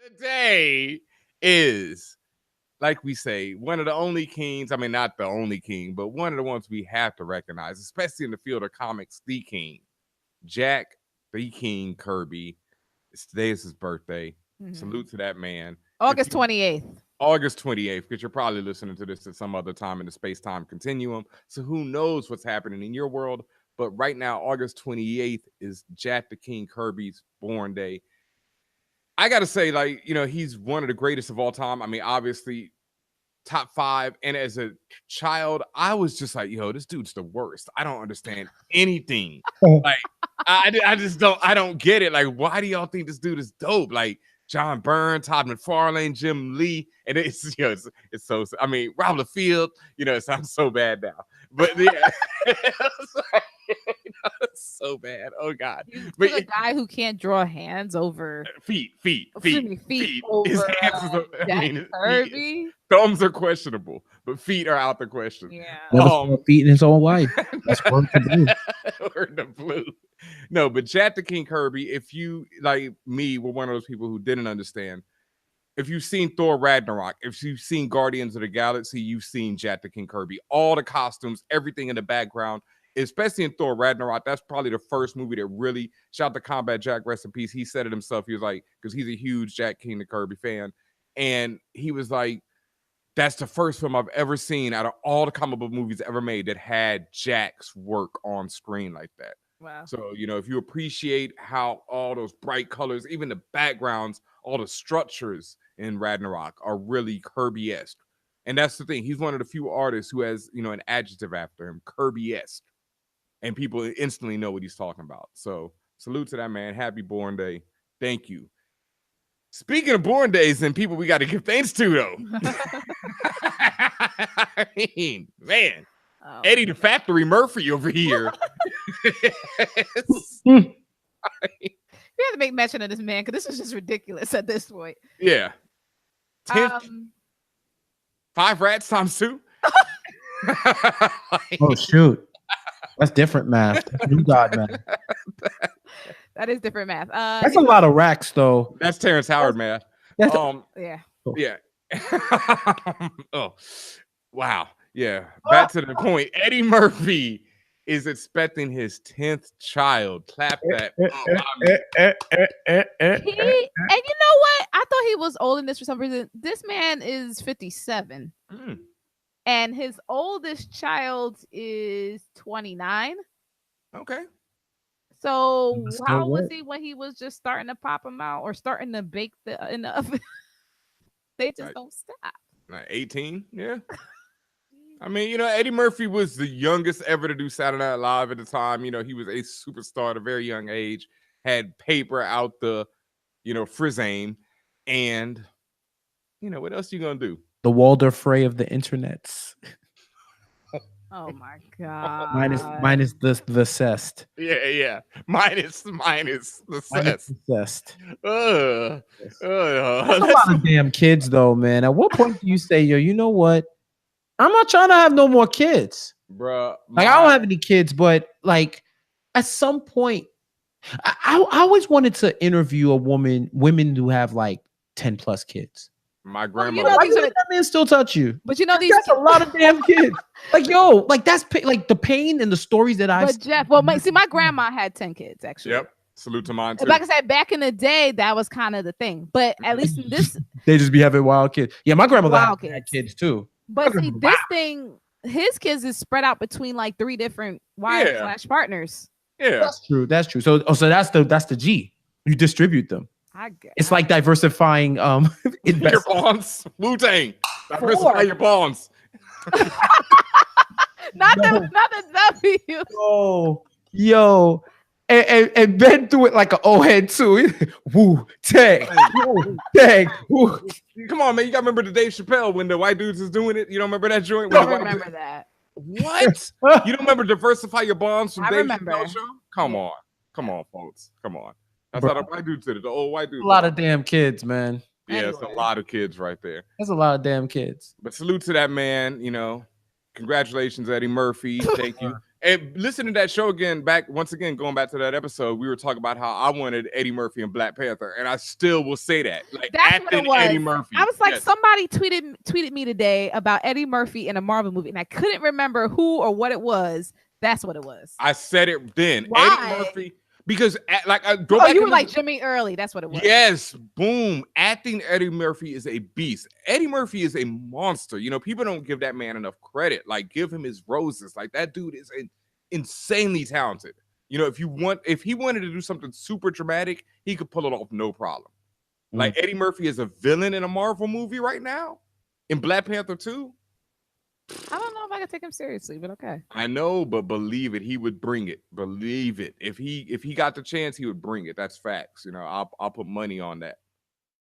the day is, like we say, one of the only kings. I mean, not the only king, but one of the ones we have to recognize, especially in the field of comics, the king, Jack the King Kirby. Today is his birthday. Salute to that man. August 28th. August 28th, because you're probably listening to this at some other time in the space-time continuum. So who knows what's happening in your world? But right now, August 28th is Jack the King Kirby's born day. I got to say, like, he's one of the greatest of all time. I mean, obviously, top 5. And as a child, I was just like, yo, this dude's the worst. I don't understand anything. Like, I just don't get it. Like, why do y'all think this dude is dope? Like, John Byrne, Todd McFarlane, Jim Lee, and it's it's so. I mean, Rob Liefeld. It sounds so bad now, but yeah, it's so bad. Oh God! But a guy who can't draw hands over feet. Over, his hands is Kirby. Thumbs are questionable, but feet are out the question. Yeah, feet in his own life. That's what to do. Or the blue. No, but Jack the King Kirby, if you, like me, were one of those people who didn't understand, if you've seen Thor Ragnarok, if you've seen Guardians of the Galaxy, you've seen Jack the King Kirby. All the costumes, everything in the background, especially in Thor Ragnarok, that's probably the first movie that really, shout out to Combat Jack, rest in peace. He said it himself. He was like, because he's a huge Jack King the Kirby fan. And he was like, that's the first film I've ever seen out of all the comic book movies ever made that had Jack's work on screen like that. Wow. So, if you appreciate how all those bright colors, even the backgrounds, all the structures in Ragnarok are really Kirby-esque. And that's the thing. He's one of the few artists who has, an adjective after him, Kirby-esque. And people instantly know what he's talking about. So, salute to that man. Happy born day. Thank you. Speaking of born days and people we got to give thanks to, though. I mean, man. Oh. Eddie the Factory Murphy over here. We have to make mention of this man because this is just ridiculous at this point. Yeah. 5 rats times 2. Oh shoot, that's different math. That's new God math. That is different math. That's a lot of racks, though. That's Terrence Howard math. Yeah. Yeah. Oh, wow. Yeah, back to the point. Eddie Murphy is expecting his 10th child. Clap that. And you know what? I thought he was old in this for some reason. This man is 57. And his oldest child is 29. Okay. So how was he when he was just starting to pop them out or starting to bake in the oven? They just don't stop. Like 18, yeah. I mean, Eddie Murphy was the youngest ever to do Saturday Night Live at the time. He was a superstar at a very young age, had paper out the, frizzame. And, what else you going to do? The Walder Frey of the internets. Oh, my God. Minus the cest. Yeah. Minus the cest. That's a lot of damn kids, though, man. At what point do you say, yo, you know what? I'm not trying to have no more kids, bro. I don't have any kids, but like at some point, I always wanted to interview women who have like 10 plus kids. My grandmother. Why that man still touch you? But these that's a lot of damn kids. Like that's like the pain and the stories that I've. But Jeff, my grandma had 10 kids actually. Yep. Salute to mine too. Like I said, back in the day, that was kind of the thing. But at least in this, they just be having wild kids. Yeah, my grandmother had kids too. But see, this thing, his kids is spread out between like 3 different wives / partners. Yeah, that's true. That's true. So that's the G. You distribute them. I guess it's like diversifying. Your bonds, Wu-Tang. Diversify your bonds. not the W. Yo. And Ben threw it like an old head too. Woo, tag, woo, tag, woo. Come on, man. You gotta remember the Dave Chappelle when the white dudes is doing it. You don't remember that joint? I don't remember that. What? You don't remember Diversify Your Bonds from Dave Chappelle show? Come on, folks. Come on. That's how the white dudes did it. The old white dudes. A lot of damn kids, man. Yeah, it's a lot of kids right there. That's a lot of damn kids. But salute to that man, Congratulations, Eddie Murphy. Thank you. And listen to that show again. Going back to that episode, we were talking about how I wanted Eddie Murphy and Black Panther, and I still will say that. Like That's what it was. Eddie Murphy. I was like, somebody tweeted me today about Eddie Murphy in a Marvel movie, and I couldn't remember who or what it was. That's what it was. I said it then. Why? Eddie Murphy. Because you were like Jimmy Early. That's what it was. Yes, boom. Acting Eddie Murphy is a beast. Eddie Murphy is a monster. You know, people don't give that man enough credit. Like, give him his roses. Like, that dude is insanely talented. You know, if he wanted to do something super dramatic, he could pull it off no problem. Like, Eddie Murphy is a villain in a Marvel movie right now, in Black Panther 2. I don't know if I can take him seriously, but okay. I know, but believe it, he would bring it. Believe it. If he got the chance, he would bring it. That's facts. You know, I'll put money on that.